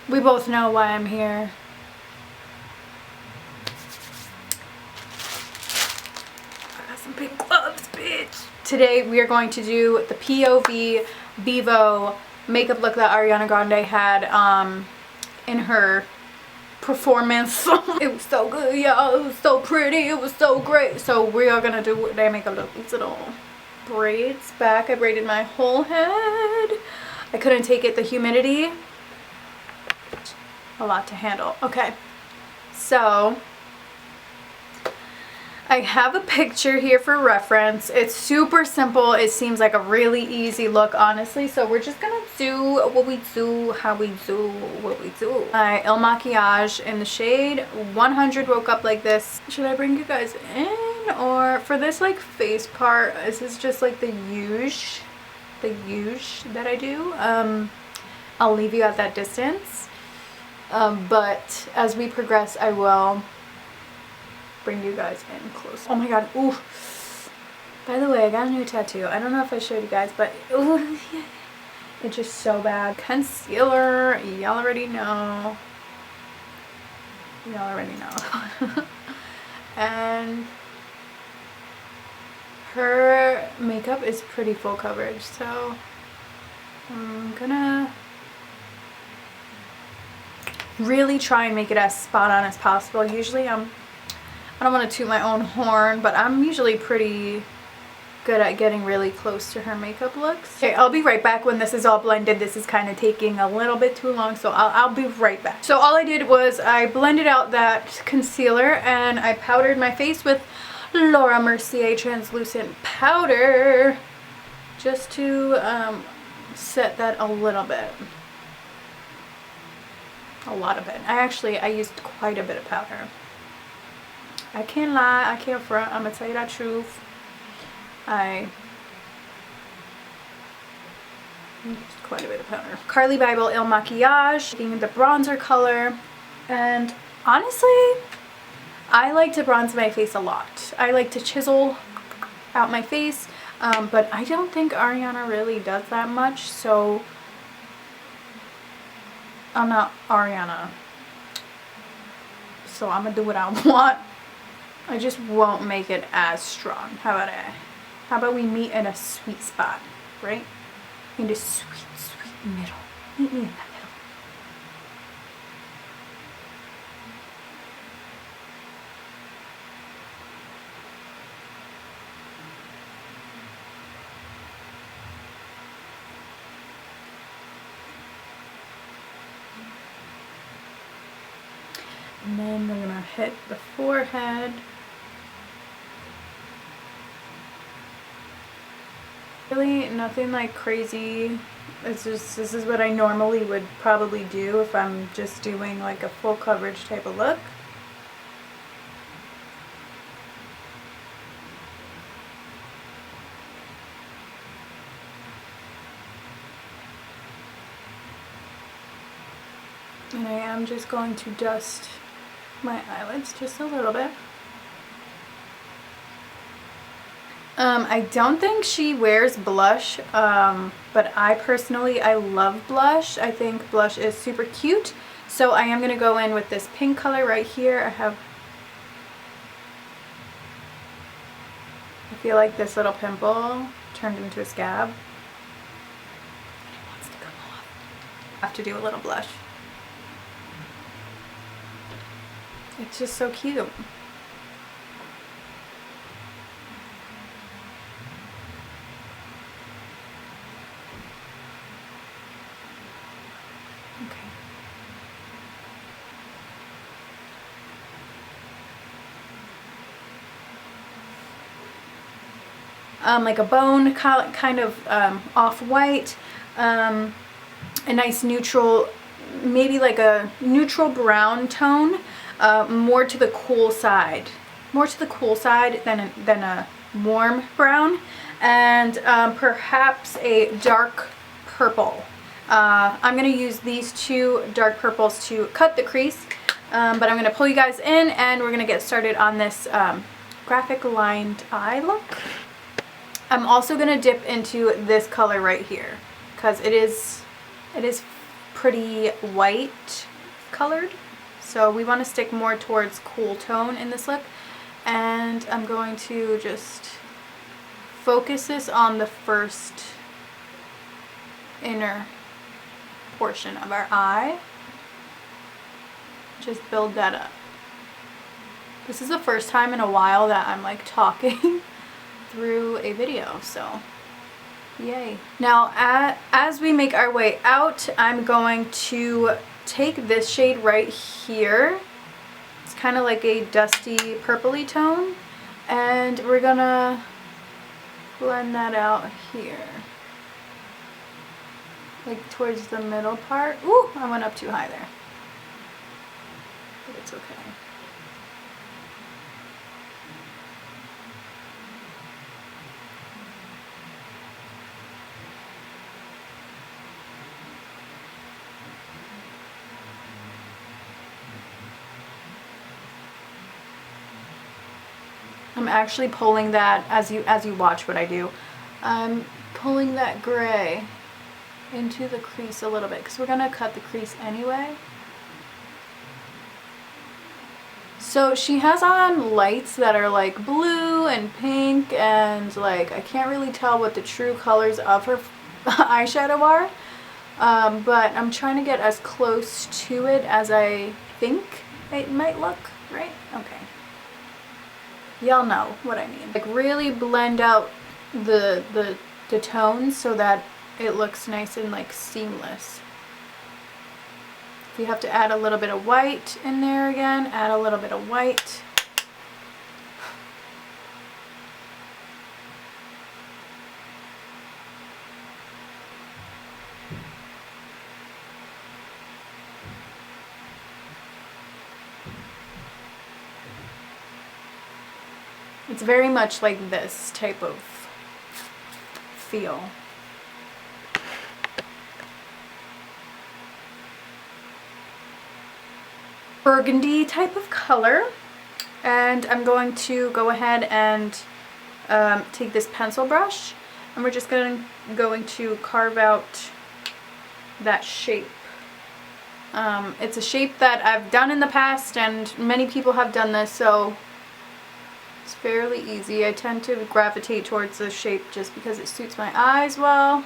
We both know why I'm here. I got some pink gloves, bitch. Today we are going to do the POV Vevo makeup look that Ariana Grande had in her performance. It was so good, y'all. It was so pretty. It was so great. So we are gonna do their makeup look. These little braids back. I braided my whole head. I couldn't take it. The humidity. A lot to handle. Okay. So I have a picture here for reference. It's super simple. It seems like a really easy look, honestly. So we're just gonna do what we do, how we do what we do. My El Maquillage in the shade 100 Woke Up Like This. Should I bring you guys in? Or for this like face part, this is just like the huge that I do. I'll leave you at that distance. But as we progress, I will bring you guys in close. Oh my god. Ooh. By the way, I got a new tattoo. I don't know if I showed you guys, but ooh, it's just so bad. Concealer. Y'all already know. Y'all already know. And her makeup is pretty full coverage, so I'm gonna really try and make it as spot on as possible. Usually I don't want to toot my own horn, but I'm usually pretty good at getting really close to her makeup looks. Okay, I'll be right back when this is all blended. This is kind of taking a little bit too long, so I'll be right back. So all I did was I blended out that concealer and I powdered my face with Laura Mercier translucent powder just to set that a little bit. A lot of it. I used quite a bit of powder. I can't lie, I can't front, I'm gonna tell you the truth. I used quite a bit of powder. Carly Bible Il Maquillage, being the bronzer color. And honestly, I like to bronze my face a lot. I like to chisel out my face, but I don't think Ariana really does that much, so I'm not Ariana. So I'm gonna do what I want. I just won't make it as strong. How about we meet in a sweet spot, right? In the sweet, sweet middle. Meet me in that middle. And then we're gonna hit the forehead. Really nothing like crazy. It's just, this is what I normally would probably do if I'm just doing like a full coverage type of look. And I am just going to dust my eyelids just a little bit. I don't think she wears blush, but I personally, I love blush. I think blush is super cute. So I am going to go in with this pink color right here. I feel like this little pimple turned into a scab. It wants to come off. I have to do a little blush. It's just so cute. Like a bone kind of off-white, a nice neutral, maybe like a neutral brown tone, more to the cool side than a warm brown, and perhaps a dark purple. I'm going to use these two dark purples to cut the crease, but I'm going to pull you guys in and we're going to get started on this graphic lined eye look. I'm also going to dip into this color right here because it is pretty white colored. So we want to stick more towards cool tone in this look. And I'm going to just focus this on the first inner portion of our eye. Just build that up. This is the first time in a while that I'm like talking through a video, so yay. Now as we make our way out, I'm going to take this shade right here. It's kind of like a dusty purpley tone, and we're gonna blend that out here, like towards the middle part. Ooh, I went up too high there, but it's okay. I'm actually pulling that, as you watch what I do, I'm pulling that gray into the crease a little bit because we're gonna cut the crease anyway. So she has on lights that are like blue and pink, and like I can't really tell what the true colors of her eyeshadow are, but I'm trying to get as close to it as I think it might look, right? Okay. Y'all know what I mean. Like really blend out the tones so that it looks nice and like seamless. If you have to add a little bit of white in there again, add a little bit of white. It's very much like this type of feel. Burgundy type of color, and I'm going to go ahead and take this pencil brush, and we're just going to carve out that shape. It's a shape that I've done in the past, and many people have done this, so it's fairly easy. I tend to gravitate towards this shape just because it suits my eyes well.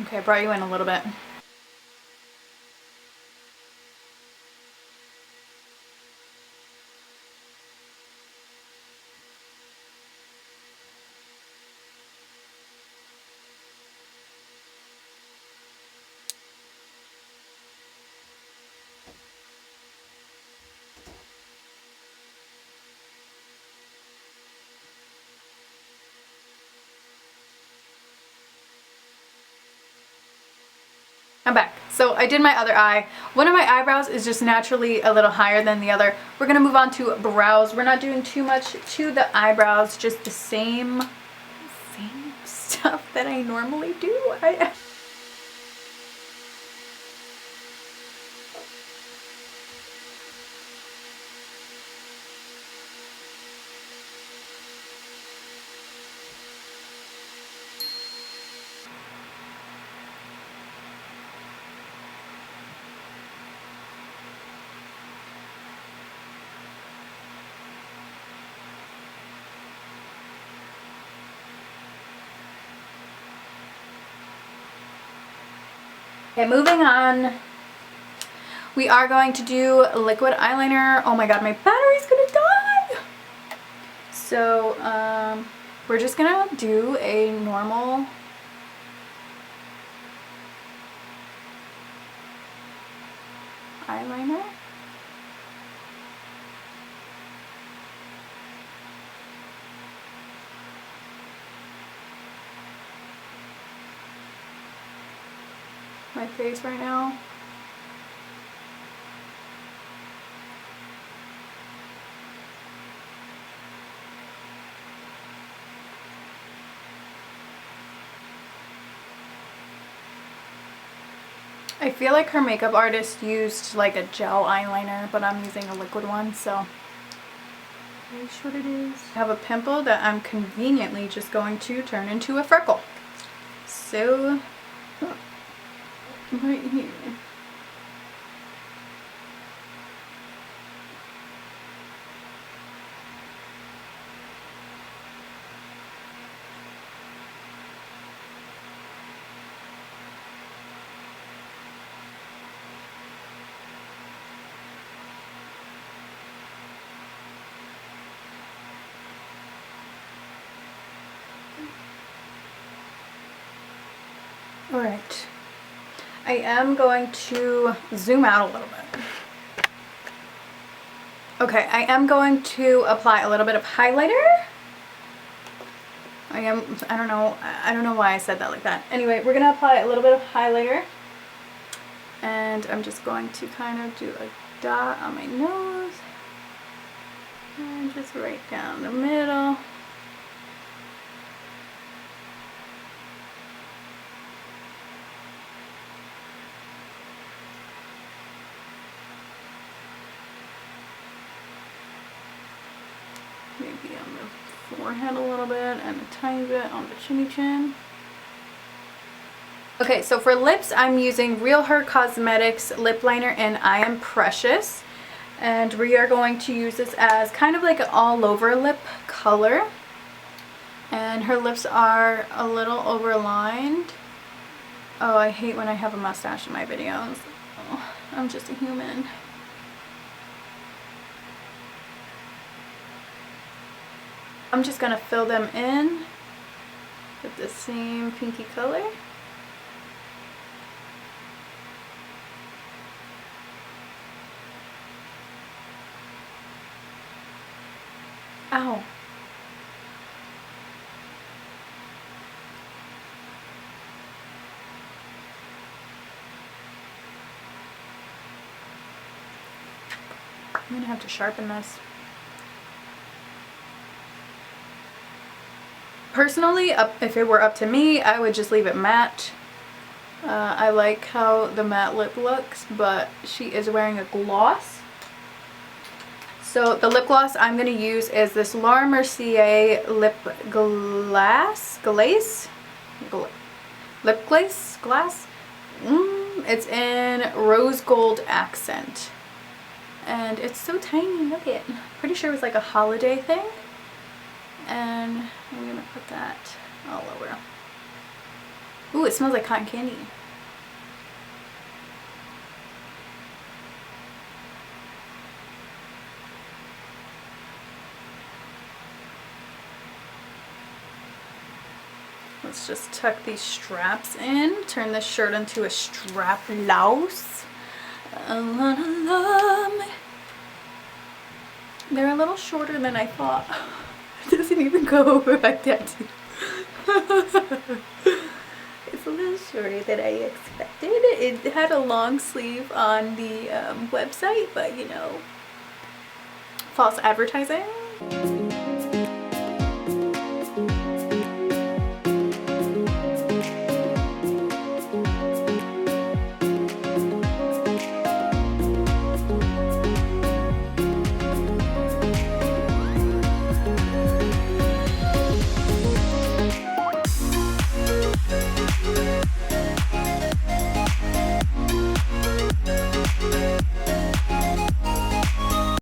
Okay, I brought you in a little bit. I'm back. So I did my other eye. One of my eyebrows is just naturally a little higher than the other. We're gonna move on to brows. We're not doing too much to the eyebrows, just the same stuff that I normally do. Okay, moving on. We are going to do liquid eyeliner. Oh my god, my battery's gonna die! So, we're just gonna do a normal eyeliner. My face right now. I feel like her makeup artist used like a gel eyeliner, but I'm using a liquid one, so that's what it is. I have a pimple that I'm conveniently just going to turn into a freckle. So, right here. All right, I am going to zoom out a little bit. Okay, I am going to apply a little bit of highlighter. I don't know why I said that like that. Anyway, we're gonna apply a little bit of highlighter. And I'm just going to kind of do a dot on my nose. And just right down the middle. Maybe on the forehead a little bit and a tiny bit on the chinny chin. Okay, so for lips, I'm using Real Her Cosmetics lip liner in I Am Precious. And we are going to use this as kind of like an all over lip color. And her lips are a little overlined. Oh, I hate when I have a mustache in my videos. Oh, I'm just a human. I'm just gonna fill them in with the same pinky color. Ow. I'm gonna have to sharpen this. Personally, if it were up to me, I would just leave it matte. I like how the matte lip looks, but she is wearing a gloss. So the lip gloss I'm going to use is this Laura Mercier lip glace. It's in rose gold accent. And it's so tiny, look at it. Pretty sure it was like a holiday thing. And I'm gonna put that all over. Ooh, it smells like cotton candy. Let's just tuck these straps in, turn this shirt into a strap blouse. They're a little shorter than I thought. It doesn't even go over my tattoo. It's a little shorter than I expected. It had a long sleeve on the website, but you know, false advertising.